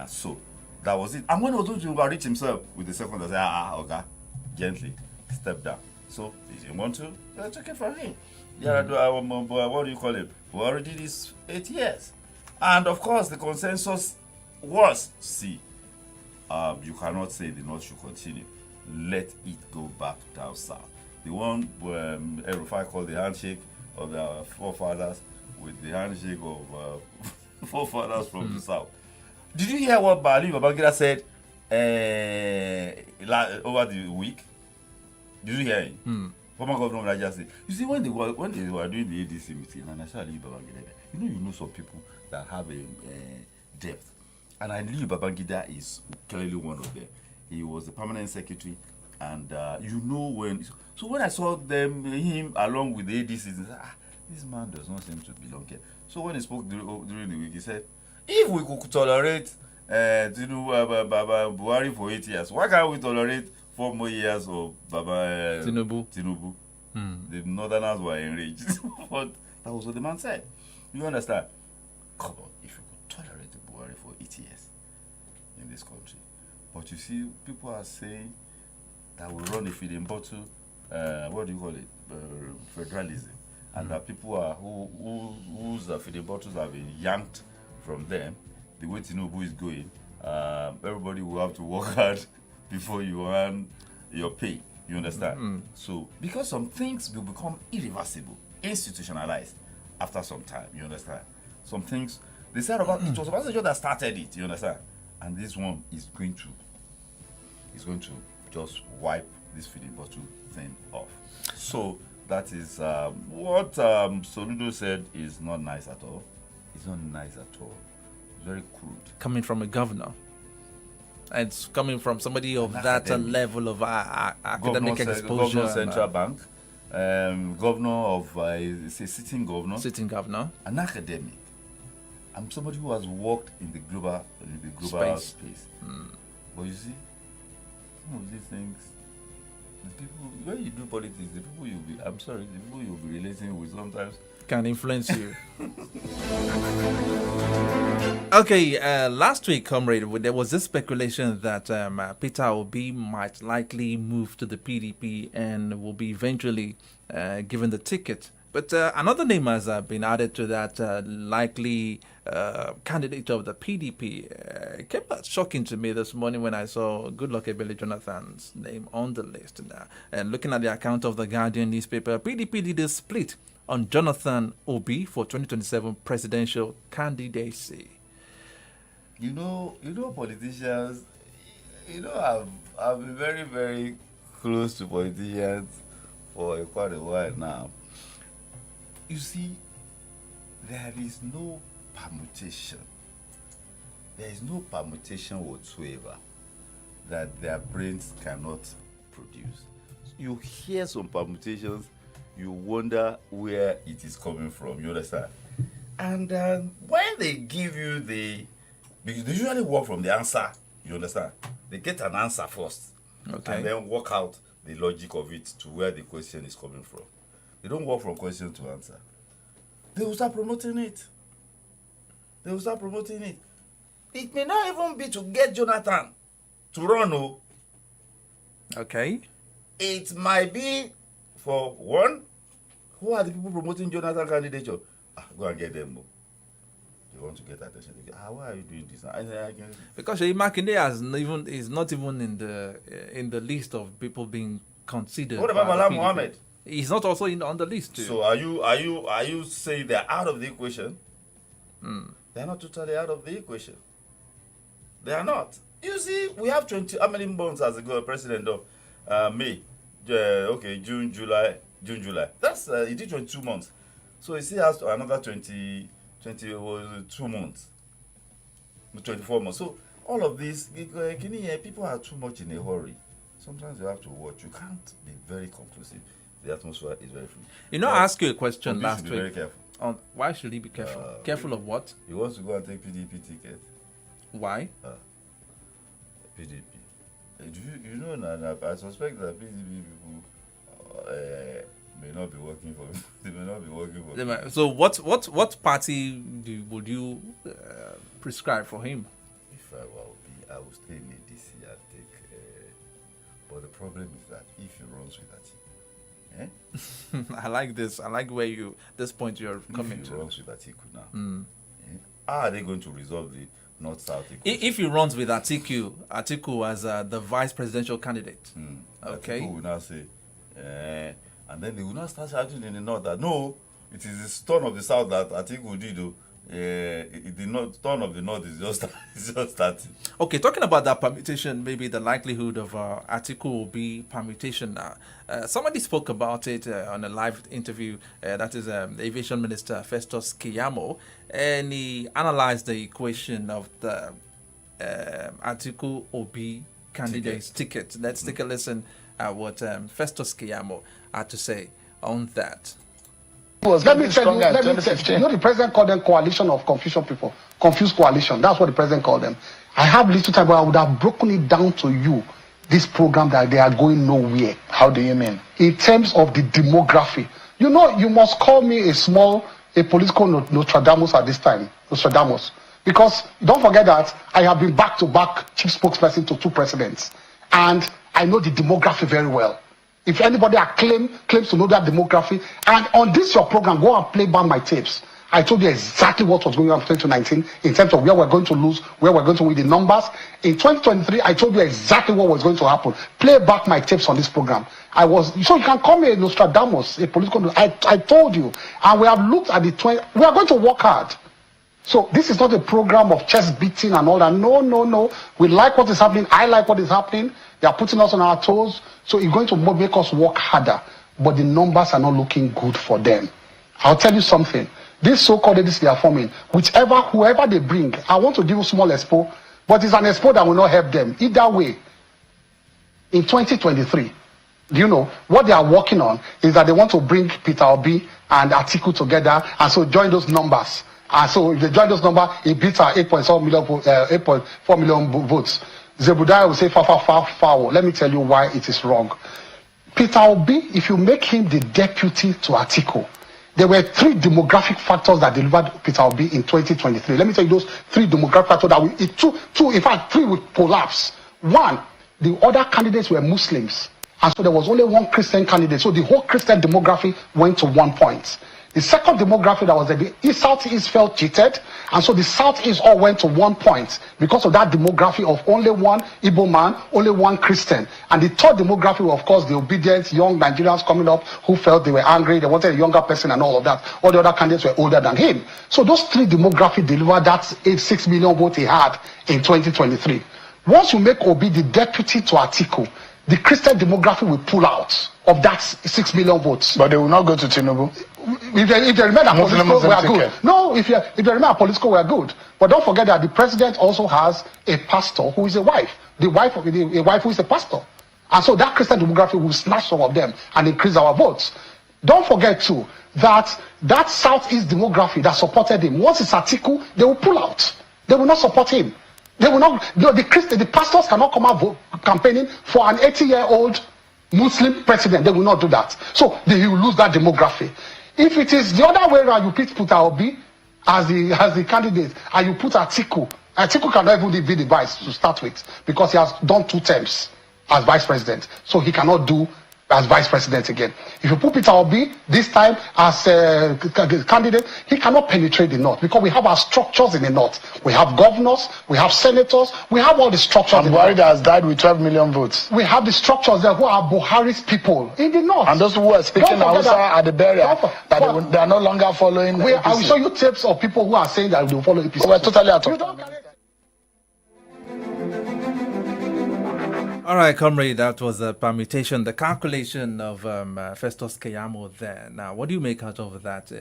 So that was it. And when he was going to overreach himself with the second, I said, okay, gently, step down. So he didn't want to, let's take it from him. Yeah, what do you call it? We already did this 8 years. And of course, the consensus was, see, you cannot say the North should continue. Let it go back down south. The one Erufai called the handshake of the forefathers with the handshake of forefathers from the south. Did you hear what Ali Babangida said over the week? Did you hear it? Former governor of Nigeria said, you see, when they were doing the ADC meeting, and I saw Ali Babangida there, you know some people that have a depth. And Ali Babangida is clearly one of them. He was the permanent secretary, and you know when. So when I saw him along with the ADCs, I said, this man does not seem to belong here. So when he spoke during the week, he said, if we could tolerate Buhari for 8 years, why can't we tolerate 4 more years of Baba Tinubu? The Northerners were enraged. But that was what the man said. You understand? Come on, if you could tolerate Buhari for 8 years in this country. But you see, people are saying that we run a feeding bottle, what do you call it? Federalism. And that people are whose feeding bottles have been yanked from them. The way Tinubu is going, everybody will have to work hard before you earn your pay. You understand? So, because some things will become irreversible, institutionalized after some time. You understand? Some things, they said about, it was Obasanjo that started it. You understand? And this one is going to just wipe this feeding bottle thing off. So, that is what Soludo said is not nice at all. It's not nice at all. It's very crude. Coming from a governor. It's coming from somebody of that level of academic exposure. Governor Central Bank, governor of a sitting governor, an academic. I'm somebody who has worked in the global space. But you see, some of these things, the people, when you do politics, the people you'll be relating with sometimes can influence you. Okay, last week, comrade, there was this speculation that Peter Obi might likely move to the PDP and will be eventually given the ticket. But another name has been added to that likely candidate of the PDP. It came out shocking to me this morning when I saw Goodluck Ebele Jonathan's name on the list. And looking at the account of the Guardian newspaper, PDP leaders split on Jonathan Obi for 2027 presidential candidacy. You know, politicians, I've been very, very close to politicians for quite a while now. You see, there is no permutation. There is no permutation whatsoever that their brains cannot produce. You hear some permutations, you wonder where it is coming from. You understand? And when they give you because they usually work from the answer, you understand? They get an answer first, okay, and then work out the logic of it to where the question is coming from. They don't work from question to answer. They will start promoting it. It may not even be to get Jonathan to run. Okay. It might be for one, who are the people promoting Jonathan candidature? Go and get them. They want to get attention. Why are you doing this? Because Sheyi Makinde is not even in the list of people being considered. What about Malam Mohammed? He's not also on the list too. So are you saying they're out of the equation? They're not totally out of the equation. They are not. You see, we have 20. How many months as a president of May? June, July. That's he did 22 months. So he still has another 2 months, 24 months. So all of this, people are too much in a hurry. Sometimes you have to watch. You can't be very conclusive. The atmosphere is very free. I asked you a question Obi last should be week. very careful. Why should he be careful? Careful of what? He wants to go and take PDP ticket. Why? PDP. You know, I suspect that PDP people may not be working for. They may not be working for. So what party would you prescribe for him? If I were Obi, I would stay in ADC and take. But the problem is that if he runs with that, I like this. I like where this point you're coming if he to. runs with Atiku now, how are they going to resolve the North-South equation? If he runs with Atiku as the vice presidential candidate, okay. Atiku will now say, and then they will not start shouting in the North that no, it is the turn of the South that Atiku did. The turn of the North is just starting. Okay, talking about that permutation, maybe the likelihood of Atiku will be permutation now. Somebody spoke about it on a live interview. That is the Aviation Minister Festus Keyamo, and he analyzed the equation of the Atiku Obi candidate's ticket. Let's take a listen at what Festus Keyamo had to say on that. Let me tell you, you know the president called them coalition of confusion people. Confused coalition. That's what the president called them. I have little time, but I would have broken it down to you. This program that they are going nowhere. How do you mean? In terms of the demography. You know, you must call me a political Nostradamus at this time. Nostradamus. Because don't forget that I have been back-to-back chief spokesperson to 2 presidents. And I know the demography very well. If anybody claims to know that demography, and on this your program, go and play back my tapes. I told you exactly what was going on in 2019 in terms of where we're going to lose, where we're going to win the numbers. In 2023, I told you exactly what was going to happen. Play back my tapes on this program. So you can call me a Nostradamus, a political. I told you, and we have looked at we are going to work hard. So this is not a program of chest beating and all that. No. We like what is happening. I like what is happening. They are putting us on our toes. So it's going to make us work harder. But the numbers are not looking good for them. I'll tell you something. This so-called entities they are forming, whoever they bring, I want to give you a small expo, but it's an expo that will not help them. Either way, in 2023, do you know, what they are working on is that they want to bring Peter Obi and Atiku together, and so join those numbers. And so if they join those numbers, it beats our 8.4 million votes. Zebudaya will say, foul. Let me tell you why it is wrong. Peter Obi, if you make him the deputy to Atiku, there were 3 demographic factors that delivered Peter Obi in 2023. Let me tell you those 3 demographic factors that in fact 3 would collapse. 1, the other candidates were Muslims. And so there was only 1 Christian candidate. So the whole Christian demography went to 1 point. The second demography that was that the Southeast felt cheated, and so the Southeast all went to 1 point because of that demography of only 1 Igbo man, only 1 Christian. And the third demography, of course, the obedient young Nigerians coming up who felt they were angry, they wanted a younger person and all of that. All the other candidates were older than him. So those 3 demography delivered that 6 million vote he had in 2023. Once you make Obi the deputy to Atiku, the Christian demography will pull out of that 6 million votes. But they will not go to Tinubu. If they remain at political, we are good. No, if they remain at political, we are good. But don't forget that the president also has a pastor who is a wife. A wife who is a pastor. And so that Christian demography will snatch some of them and increase our votes. Don't forget too that Southeast demography that supported him, once it's Atiku, they will pull out. They will not support him. They will not. The pastors cannot come out campaigning for an 80-year-old Muslim president. They will not do that. So he will lose that demography. If it is the other way around, you put Peter Obi as the candidate and you put Atiku cannot even be the vice to start with because he has done 2 terms as vice president. So he cannot do as vice president again. If you put Peter Obi this time as a candidate, he cannot penetrate the north because we have our structures in the north. We have governors, we have senators, we have all the structures. And Buhari has died with 12 million votes. We have the structures there who are Buhari's people in the north. And those who are speaking Hausa at the barrier, they are no longer following. I will show you tapes of people who are saying that they will follow APC. We're totally out of All right, comrade, that was a permutation, the calculation of Festus Keyamo there. Now, what do you make out of that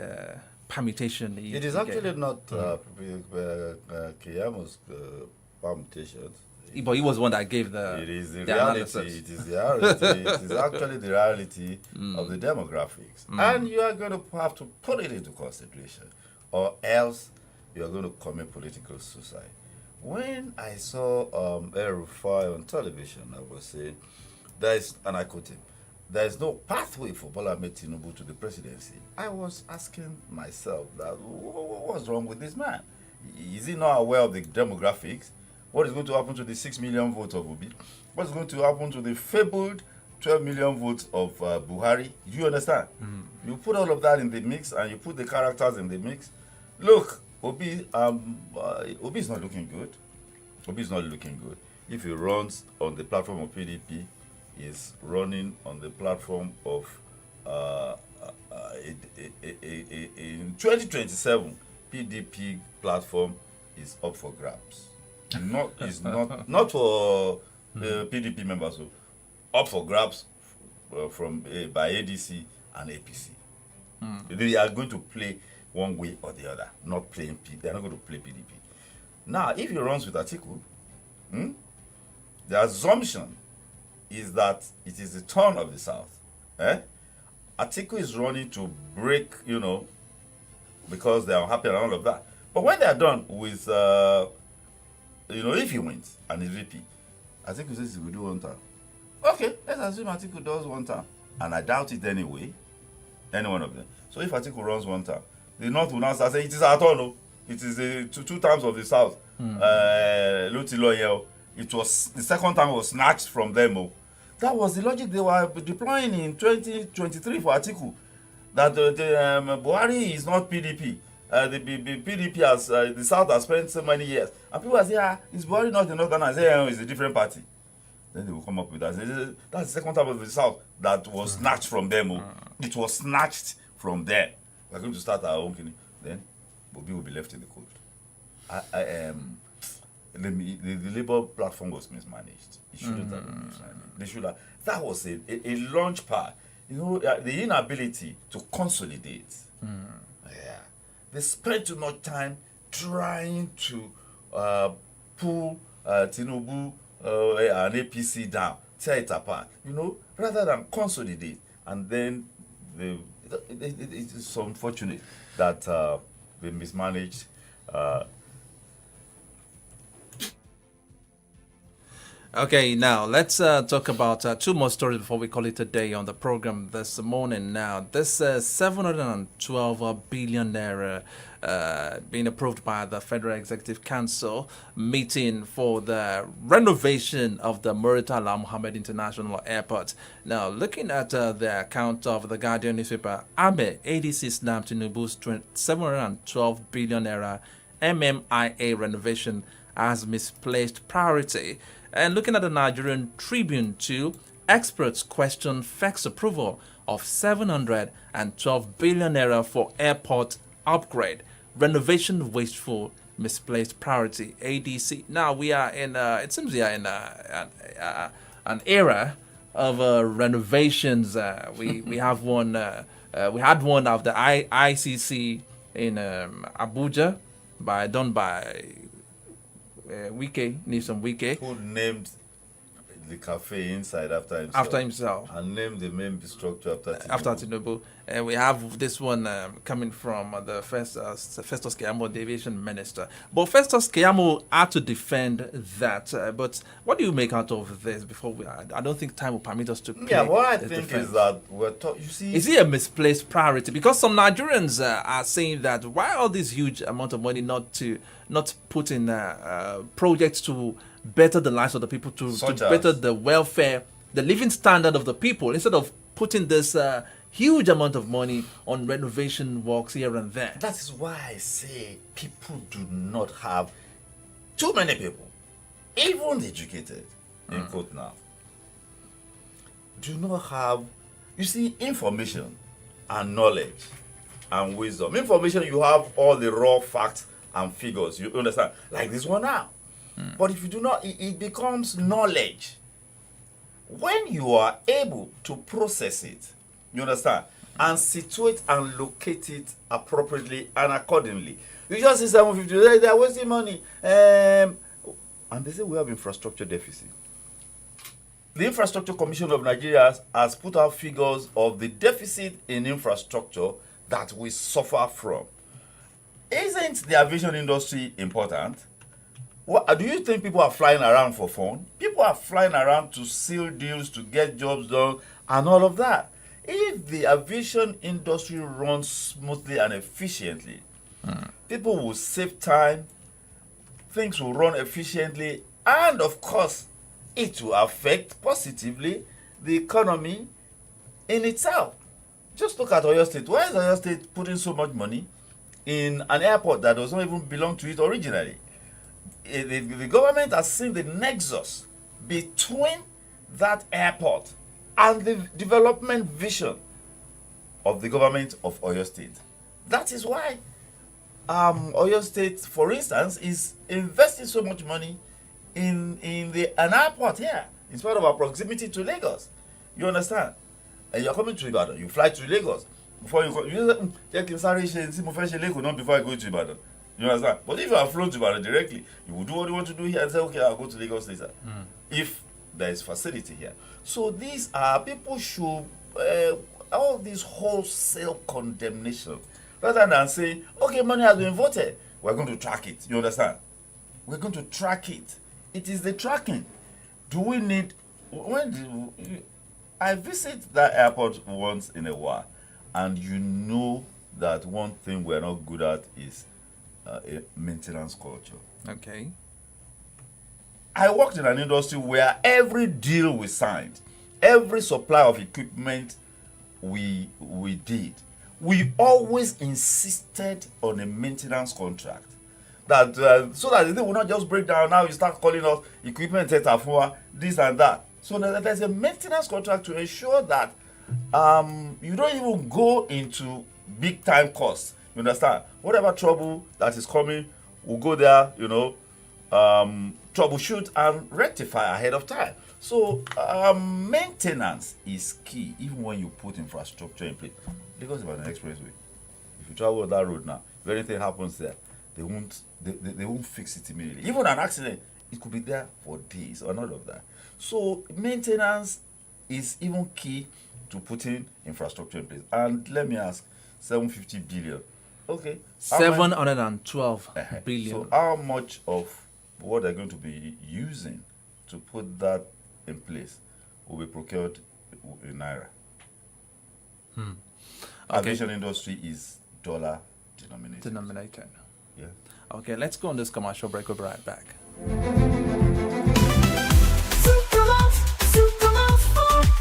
permutation? It is actually not Kiyamo's permutations. But he was one that gave the It is the the reality. analysis. It is the reality. It is actually the reality of the demographics, and you are going to have to put it into consideration, or else you are going to commit political suicide. When I saw El Rufai on television, I was saying, there is, and I quote him, there is no pathway for Bola Ahmed Tinubu to the presidency. I was asking myself that what's wrong with this man? Is he not aware of the demographics? What is going to happen to the 6 million votes of Obi? What is going to happen to the fabled 12 million votes of Buhari? Do you understand? You put all of that in the mix and you put the characters in the mix. Look, Obi is not looking good. Obi is not looking good. If he runs on the platform of PDP, he's running on the platform of in 2027, PDP platform is up for grabs. Not for PDP members, so up for grabs from by ADC and APC. They are going to play one way or the other, not playing they're not going to play PDP. Now, if he runs with Atiku, the assumption is that it is the turn of the South. Atiku is running to break, because they are unhappy and all of that. But when they are done with, if he wins and he's VP, Atiku says he will do one term. Okay, let's assume Atiku does one term. And I doubt it anyway, any one of them. So if Atiku runs one term, the North will now start saying, it is our turn, no. It is two terms of the South. It was, the second time was snatched from them. That was the logic they were deploying in 2023 for Atiku. That Buhari is not PDP. The PDP has, the South has spent so many years. And people are saying, is Buhari not the Northern? I say, it's a different party. Then they will come up with that. That's the second time of the South that was snatched from them. It was snatched from them. We're going to start our own thing. Then Bobby will be left in the cold. The Labour platform was mismanaged. It shouldn't have been mismanaged. They should have. That was a launch pad. The inability to consolidate. Yeah. They spent too much time trying to pull Tinubu and APC down, tear it apart, rather than consolidate. And then it's unfortunate that they mismanaged. Okay, now let's talk about two more stories before we call it a day on the program this morning. Now, this 712 billion naira being approved by the Federal Executive Council meeting for the renovation of the Murtala Mohammed International Airport. Now, looking at the account of the Guardian newspaper, Abe ADC snapped Tinubu's 712 billion naira MMIA renovation as misplaced priority. And looking at the Nigerian Tribune too, experts question FEC's approval of 712 billion naira for airport upgrade. Renovation wasteful, misplaced priority. ADC. Now we are in. It seems we are in an era of renovations. We have one. We had one of the ICC in Abuja, done by Wike, Nixon Wike. Who named the cafe inside after himself? And named the main structure after Tinubu. And we have this one coming from the Festus Keyamo, the aviation minister. But Festus Keyamo had to defend that. But what do you make out of this before I don't think time will permit us to play. Yeah, what I think is that you see... Is it a misplaced priority? Because some Nigerians are saying that why all this huge amount of money not put in projects to better the lives of the people, to better the welfare, the living standard of the people, instead of putting this huge amount of money on renovation works here and there. That is why I say people do not have, too many people, even educated, in quote now, do not have, you see, information and knowledge and wisdom. Information, you have all the raw facts and figures, you understand, like this one now. But if you do not, it becomes knowledge. when you are able to process it, you understand, and situate and locate it appropriately and accordingly. You just see 750, they are wasting money. And they say we have infrastructure deficit. The Infrastructure Commission of Nigeria has put out figures of the deficit in infrastructure that we suffer from. Isn't the aviation industry important? What, do you think people are flying around for fun? People are flying around to seal deals, to get jobs done, and all of that. If the aviation industry runs smoothly and efficiently, people will save time, things will run efficiently, and of course, it will affect positively the economy in itself. Just look at Oyo State. Why is Oyo State putting so much money in an airport that does not even belong to it originally? The government has seen the nexus between that airport and the development vision of the government of Oyo State. That is why Oyo State, for instance, is investing so much money in an airport here, in spite of our proximity to Lagos. You understand? And you're coming to Ibadan, you fly to Lagos. Before you go, before I go to Ibadan. You understand? But if you are flown to Ibadan directly, you will do what you want to do here and say, okay, I'll go to Lagos later. If there is facility here. So these are, people should, all this wholesale condemnation, rather than saying, okay, money has been voted, we're going to track it. You understand? We're going to track it. It is the tracking. Do we need, I visit that airport once in a while, and you know that one thing we're not good at is a maintenance culture. Okay. I worked in an industry where every deal we signed, every supply of equipment we did, we always insisted on a maintenance contract. That so that the thing will not just break down. Now you start calling us equipment this and that. So there's a maintenance contract to ensure that you don't even go into big time costs. You understand? Whatever trouble that is coming, we'll go there, troubleshoot and rectify ahead of time. So maintenance is key, even when you put infrastructure in place. Lagos is an expressway. If you travel that road now, if anything happens there, they won't fix it immediately. Even an accident, it could be there for days or not of that. So maintenance is even key to putting infrastructure in place. And let me ask, 750 billion. Okay. 712 billion. So how much of what they're going to be using to put that in place will be procured in Naira? Aviation industry is dollar denominated. Yeah. Okay, let's go on this commercial break. We'll be right back.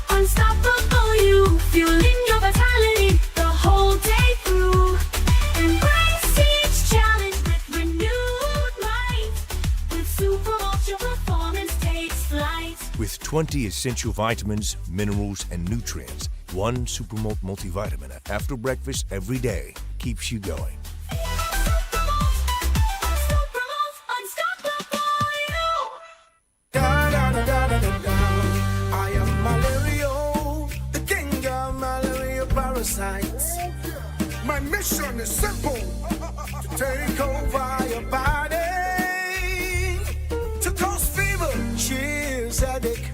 Unstoppable you, fueling your vitality the whole day through. Embrace each challenge with renewed might. With Supermalt, your performance takes flight. With 20 essential vitamins, minerals, and nutrients, one Supermalt multivitamin after breakfast every day keeps you going. I am Malario, the king of malaria parasites. My mission is simple: to take over your body, to cause fever, chills, headache.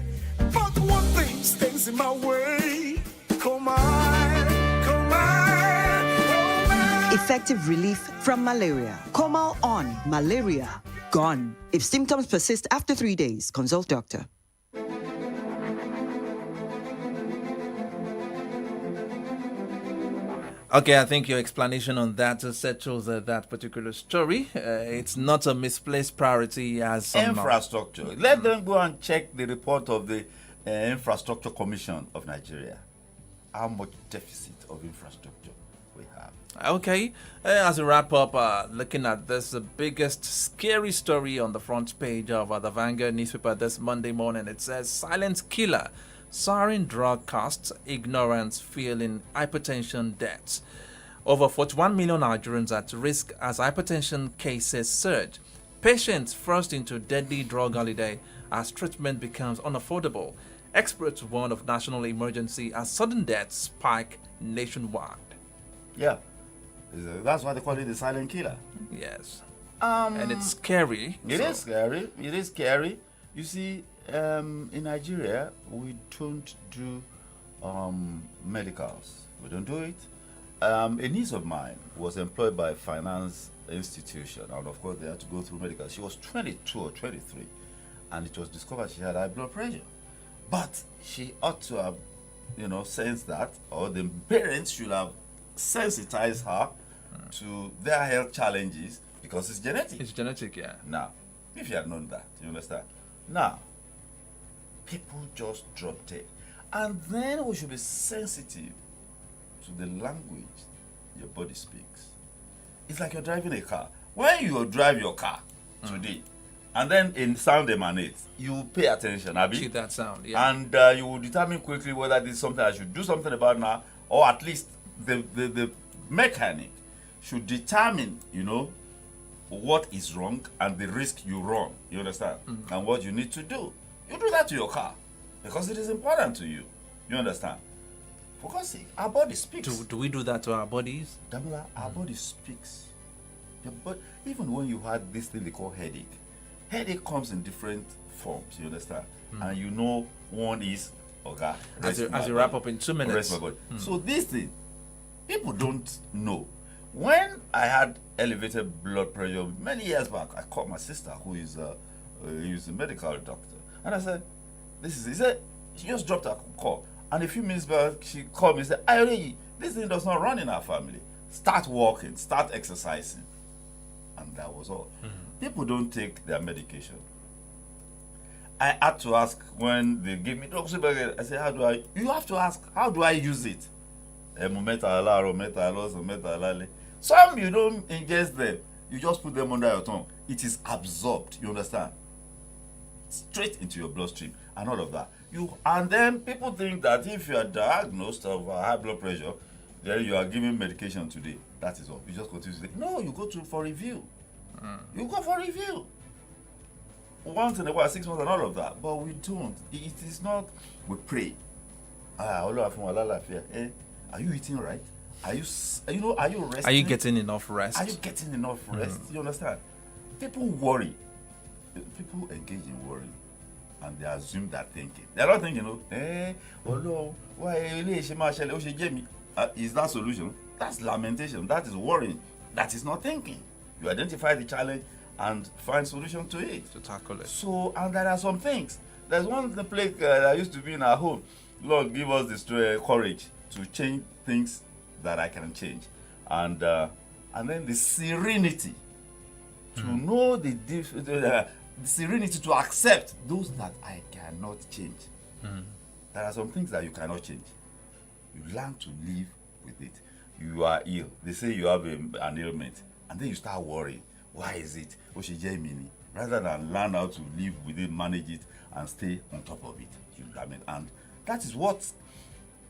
But one thing stays in my way. Come on, come on, come on. Effective relief from malaria. Comal on malaria gone. If symptoms persist after 3 days, consult doctor. Okay, I think your explanation on that settles that particular story. It's not a misplaced priority as some infrastructure. Let them go and check the report of the Infrastructure Commission of Nigeria. How much deficit of infrastructure we have. Okay, as we wrap up, looking at this, the biggest scary story on the front page of the Vanguard newspaper this Monday morning. It says, silent killer, soaring drug costs, ignorance fueling hypertension deaths. Over 41 million Nigerians at risk as hypertension cases surge. Patients forced into deadly drug holiday as treatment becomes unaffordable. Experts warn of national emergency as sudden deaths spike nationwide. Yeah. That's why they call it the silent killer. Yes. And it's scary. It is scary. It is scary. You see, in Nigeria, we don't do medicals. We don't do it. A niece of mine was employed by a finance institution, and of course they had to go through medical. She was 22 or 23, and it was discovered she had high blood pressure. But she ought to have, sensed that, or the parents should have sensitized her to their health challenges because it's genetic. It's genetic, yeah. Now, if you had known that, you understand? Now, people just drop dead. And then we should be sensitive to the language your body speaks. It's like you're driving a car. When you drive your car today, and then a sound emanates, you pay attention, Abby. Keep that sound, yeah. And you will determine quickly whether this is something I should do something about now, or at least the mechanic should determine, what is wrong and the risk you run. You understand? And what you need to do. You do that to your car because it is important to you. You understand? For God's sake, our body speaks. Do we do that to our bodies? Damola, our body speaks. Even when you had this thing they call headache comes in different forms. You understand? And one is as you wrap up in 2 minutes. Rest my body. So this thing, people don't know. When I had elevated blood pressure many years back, I called my sister, who is a medical doctor, and I said, he said, she just dropped a call. And a few minutes back, she called me and said, this thing does not run in our family. Start walking, start exercising. And that was all. People don't take their medication. I had to ask when they give me drugs. I said, you have to ask, how do I use it? Some you don't ingest them, you just put them under your tongue. It is absorbed, you understand? Straight into your bloodstream and all of that. And then people think that if you are diagnosed of high blood pressure, then you are given medication today. That is all. You just continue to say, no, you go for review. You go for review. Once in a while, 6 months and all of that. But we don't. It is not, we pray. Are you eating right? Are you resting? Are you getting enough rest? Are you getting enough rest? You understand? People worry. People engage in worry. And they assume that thinking. They're not thinking, why is that solution? That's lamentation. That is worrying. That is not thinking. You identify the challenge and find solution to it. To tackle it. So, and there are some things. There's one place that used to be in our home. Lord, give us this courage to change things that I can change. And then the serenity to know the serenity to accept those that I cannot change. There are some things that you cannot change. You learn to live with it. You are ill. They say you have an ailment. And then you start worrying. Why is it? Rather than learn how to live with it, manage it, and stay on top of it. And that is what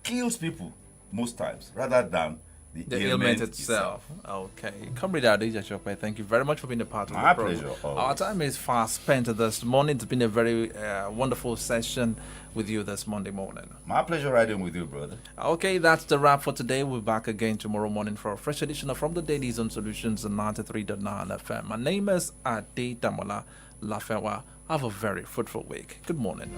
kills people most times, rather than the ailment itself. Okay. Comrade Adija Shokwe, thank you very much for being a part of My the program. pleasure. Always. Our time is fast spent this morning. It's been a very wonderful session with you this Monday morning. My pleasure riding with you, brother. Okay, that's the wrap for today. We'll be back again tomorrow morning for a fresh edition of From the Dailies on Solutions 93.9 FM. My name is Ade Damola Lafewa. Have a very fruitful week. Good morning.